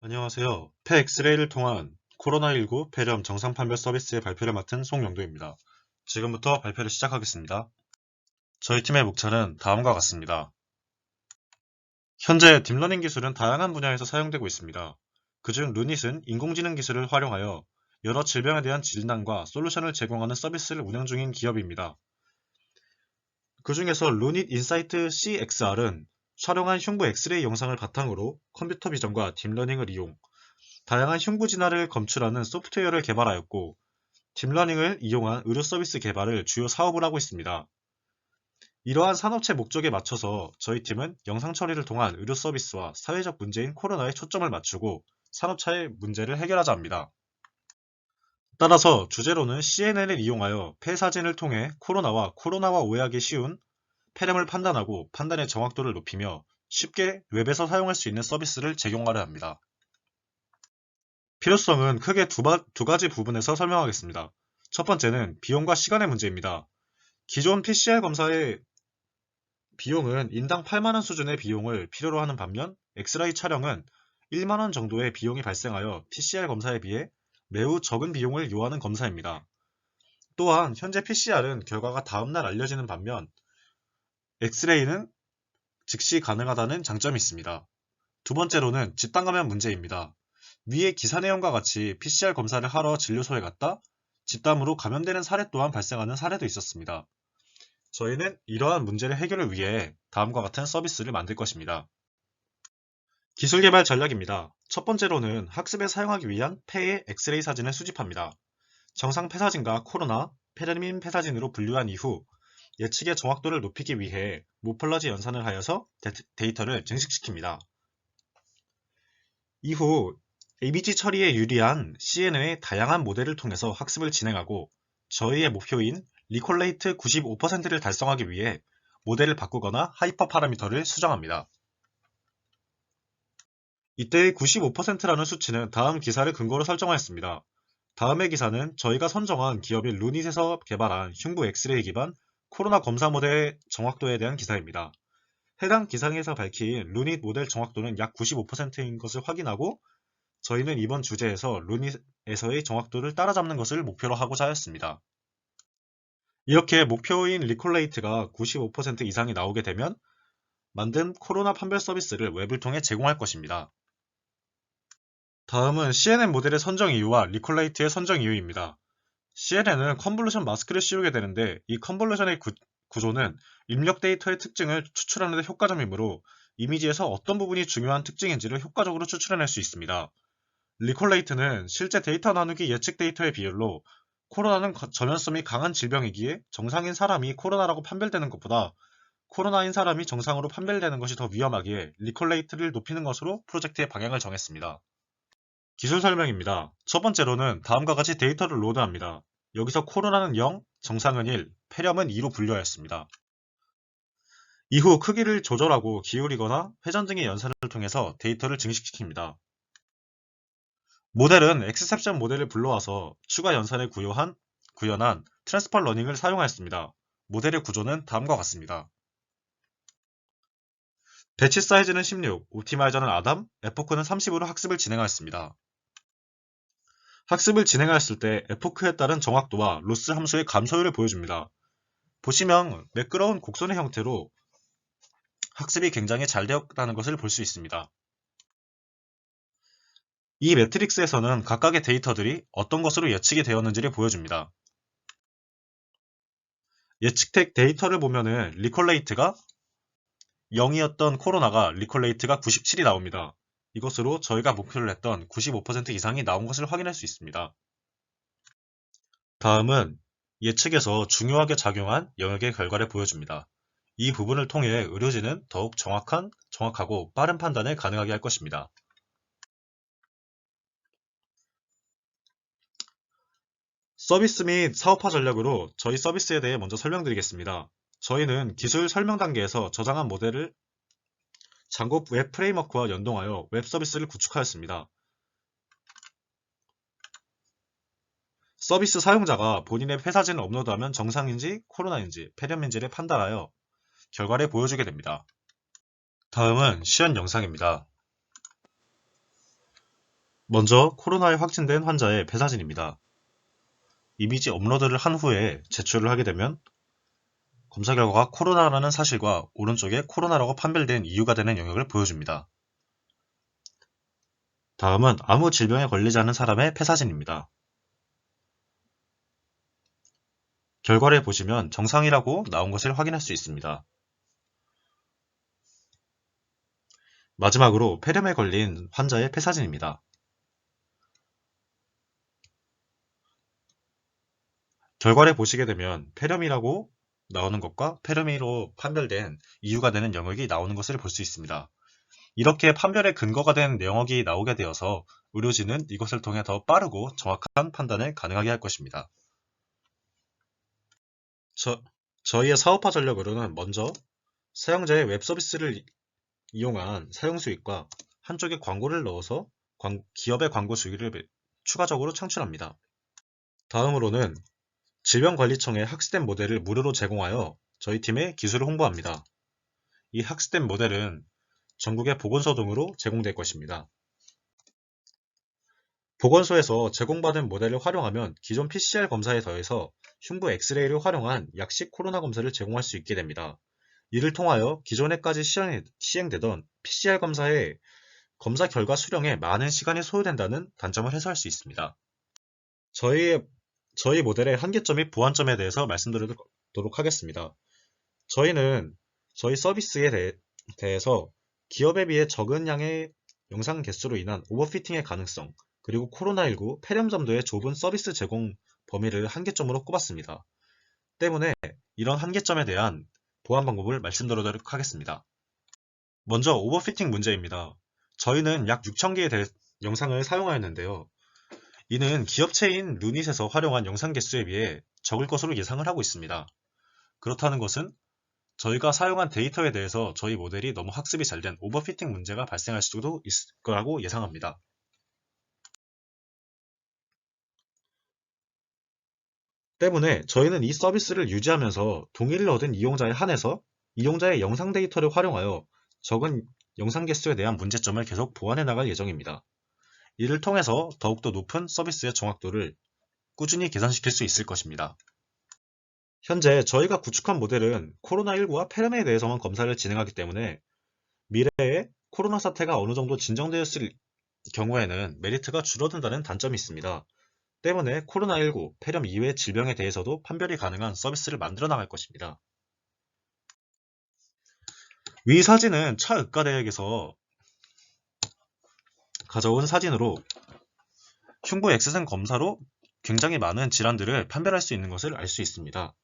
안녕하세요. 폐엑스레이를 통한 코로나19 폐렴 정상 판별 서비스의 발표를 맡은 송영도입니다. 지금부터 발표를 시작하겠습니다. 저희 팀의 목차는 다음과 같습니다. 현재 딥러닝 기술은 다양한 분야에서 사용되고 있습니다. 그중 루닛은 인공지능 기술을 활용하여 여러 질병에 대한 진단과 솔루션을 제공하는 서비스를 운영 중인 기업입니다. 그 중에서 루닛 인사이트 CXR은 촬영한 흉부 엑스레이 영상을 바탕으로 컴퓨터 비전과 딥러닝을 이용 다양한 흉부 진화를 검출하는 소프트웨어를 개발하였고, 딥러닝을 이용한 의료 서비스 개발을 주요 사업을 하고 있습니다. 이러한 산업체 목적에 맞춰서 저희 팀은 영상 처리를 통한 의료 서비스와 사회적 문제인 코로나에 초점을 맞추고 산업차의 문제를 해결하자 합니다. 따라서 주제로는 CNN을 이용하여 폐 사진을 통해 코로나와 오해하기 쉬운 폐렴을 판단하고 판단의 정확도를 높이며 쉽게 웹에서 사용할 수 있는 서비스를 제공하려 합니다. 필요성은 크게 두 가지 부분에서 설명하겠습니다. 첫 번째는 비용과 시간의 문제입니다. 기존 PCR 검사의 비용은 인당 8만원 수준의 비용을 필요로 하는 반면 엑스레이 촬영은 1만원 정도의 비용이 발생하여 PCR 검사에 비해 매우 적은 비용을 요하는 검사입니다. 또한 현재 PCR은 결과가 다음날 알려지는 반면 엑스레이는 즉시 가능하다는 장점이 있습니다. 두 번째로는 집단 감염 문제입니다. 위의 기사 내용과 같이 PCR 검사를 하러 진료소에 갔다 집단으로 감염되는 사례 또한 발생하는 사례도 있었습니다. 저희는 이러한 문제를 해결을 위해 다음과 같은 서비스를 만들 것입니다. 기술 개발 전략입니다. 첫 번째로는 학습에 사용하기 위한 폐의 엑스레이 사진을 수집합니다. 정상 폐사진과 코로나, 폐렴인 폐사진으로 분류한 이후 예측의 정확도를 높이기 위해 모폴라지 연산을 하여서 데이터를 증식시킵니다. 이후 ABG 처리에 유리한 CNN의 다양한 모델을 통해서 학습을 진행하고 저희의 목표인 리콜레이트 95%를 달성하기 위해 모델을 바꾸거나 하이퍼 파라미터를 수정합니다. 이때의 95%라는 수치는 다음 기사를 근거로 설정하였습니다. 다음의 기사는 저희가 선정한 기업인 루닛에서 개발한 흉부 엑스레이 기반 코로나 검사 모델의 정확도에 대한 기사입니다. 해당 기사에서 밝힌 루닛 모델 정확도는 약 95%인 것을 확인하고 저희는 이번 주제에서 루닛에서의 정확도를 따라잡는 것을 목표로 하고자 하였습니다. 이렇게 목표인 리콜레이트가 95% 이상이 나오게 되면 만든 코로나 판별 서비스를 웹을 통해 제공할 것입니다. 다음은 CNN 모델의 선정 이유와 리콜레이트의 선정 이유입니다. CNN은 컨볼루션 마스크를 씌우게 되는데 이 컨볼루션의 구조는 입력 데이터의 특징을 추출하는 데 효과적이므로 이미지에서 어떤 부분이 중요한 특징인지를 효과적으로 추출해낼 수 있습니다. 리콜레이트는 실제 데이터 나누기 예측 데이터의 비율로 코로나는 전염성이 강한 질병이기에 정상인 사람이 코로나라고 판별되는 것보다 코로나인 사람이 정상으로 판별되는 것이 더 위험하기에 리콜레이트를 높이는 것으로 프로젝트의 방향을 정했습니다. 기술 설명입니다. 첫 번째로는 다음과 같이 데이터를 로드합니다. 여기서 코로나는 0, 정상은 1, 폐렴은 2로 분류하였습니다. 이후 크기를 조절하고 기울이거나 회전 등의 연산을 통해서 데이터를 증식시킵니다. 모델은 엑스셉션 모델을 불러와서 추가 연산을 구현한 트랜스퍼 러닝을 사용하였습니다. 모델의 구조는 다음과 같습니다. 배치 사이즈는 16, 옵티마이저는 아담, 에포크는 30으로 학습을 진행하였습니다. 학습을 진행하였을 때 에포크에 따른 정확도와 로스 함수의 감소율을 보여줍니다. 보시면 매끄러운 곡선의 형태로 학습이 굉장히 잘 되었다는 것을 볼 수 있습니다. 이 매트릭스에서는 각각의 데이터들이 어떤 것으로 예측이 되었는지를 보여줍니다. 예측 데이터를 보면은 리콜레이트가 0이었던 코로나가 리콜레이트가 97이 나옵니다. 이것으로 저희가 목표를 했던 95% 이상이 나온 것을 확인할 수 있습니다. 다음은 예측에서 중요하게 작용한 영역의 결과를 보여줍니다. 이 부분을 통해 의료진은 더욱 정확하고 빠른 판단을 가능하게 할 것입니다. 서비스 및 사업화 전략으로 저희 서비스에 대해 먼저 설명드리겠습니다. 저희는 기술 설명 단계에서 저장한 모델을 장고 웹 프레임워크와 연동하여 웹 서비스를 구축하였습니다. 서비스 사용자가 본인의 폐사진을 업로드하면 정상인지 코로나인지 폐렴인지를 판단하여 결과를 보여주게 됩니다. 다음은 시연 영상입니다. 먼저 코로나에 확진된 환자의 폐사진입니다. 이미지 업로드를 한 후에 제출을 하게 되면 검사 결과가 코로나라는 사실과 오른쪽에 코로나라고 판별된 이유가 되는 영역을 보여줍니다. 다음은 아무 질병에 걸리지 않은 사람의 폐사진입니다. 결과를 보시면 정상이라고 나온 것을 확인할 수 있습니다. 마지막으로 폐렴에 걸린 환자의 폐사진입니다. 결과를 보시게 되면 폐렴이라고 나오는 것과 폐렴으로 판별된 이유가 되는 영역이 나오는 것을 볼 수 있습니다. 이렇게 판별의 근거가 된 영역이 나오게 되어서 의료진은 이것을 통해 더 빠르고 정확한 판단을 가능하게 할 것입니다. 저희의 사업화 전략으로는 먼저 사용자의 웹 서비스를 이용한 사용 수익과 한쪽에 광고를 넣어서 기업의 광고 수익을 추가적으로 창출합니다. 다음으로는 질병관리청의 학습된 모델을 무료로 제공하여 저희 팀의 기술을 홍보합니다. 이 학습된 모델은 전국의 보건소 등으로 제공될 것입니다. 보건소에서 제공받은 모델을 활용하면 기존 PCR 검사에 더해서 흉부 엑스레이를 활용한 약식 코로나 검사를 제공할 수 있게 됩니다. 이를 통하여 기존에까지 시행되던 PCR 검사의 검사 결과 수령에 많은 시간이 소요된다는 단점을 해소할 수 있습니다. 저희 모델의 한계점 및 보완점에 대해서 말씀드리도록 하겠습니다. 저희는 저희 서비스에 대해서 기업에 비해 적은 양의 영상 개수로 인한 오버피팅의 가능성, 그리고 코로나19 폐렴 점도의 좁은 서비스 제공 범위를 한계점으로 꼽았습니다. 때문에 이런 한계점에 대한 보완 방법을 말씀드리도록 하겠습니다. 먼저 오버피팅 문제입니다. 저희는 약 6,000개의 영상을 사용하였는데요. 이는 기업체인 루닛에서 활용한 영상 개수에 비해 적을 것으로 예상을 하고 있습니다. 그렇다는 것은 저희가 사용한 데이터에 대해서 저희 모델이 너무 학습이 잘 된 오버피팅 문제가 발생할 수도 있을 거라고 예상합니다. 때문에 저희는 이 서비스를 유지하면서 동의를 얻은 이용자에 한해서 이용자의 영상 데이터를 활용하여 적은 영상 개수에 대한 문제점을 계속 보완해 나갈 예정입니다. 이를 통해서 더욱더 높은 서비스의 정확도를 꾸준히 개선시킬 수 있을 것입니다. 현재 저희가 구축한 모델은 코로나19와 폐렴에 대해서만 검사를 진행하기 때문에 미래에 코로나 사태가 어느 정도 진정되었을 경우에는 메리트가 줄어든다는 단점이 있습니다. 때문에 코로나19, 폐렴 이외의 질병에 대해서도 판별이 가능한 서비스를 만들어 나갈 것입니다. 위 사진은 차의과대학에서 가져온 사진으로 흉부 X선 검사로 굉장히 많은 질환들을 판별할 수 있는 것을 알 수 있습니다.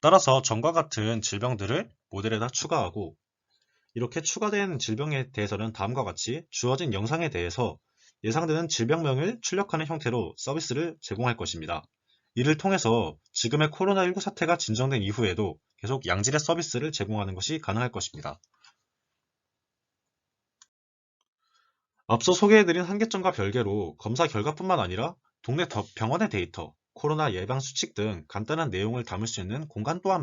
따라서 전과 같은 질병들을 모델에다 추가하고 이렇게 추가된 질병에 대해서는 다음과 같이 주어진 영상에 대해서 예상되는 질병명을 출력하는 형태로 서비스를 제공할 것입니다. 이를 통해서 지금의 코로나19 사태가 진정된 이후에도 계속 양질의 서비스를 제공하는 것이 가능할 것입니다. 앞서 소개해드린 한계점과 별개로 검사 결과뿐만 아니라 동네 병원의 데이터, 코로나 예방 수칙 등 간단한 내용을 담을 수 있는 공간 또한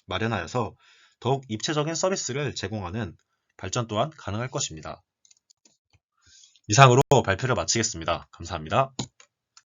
마련하여서 더욱 입체적인 서비스를 제공하는 발전 또한 가능할 것입니다. 이상으로 발표를 마치겠습니다. 감사합니다.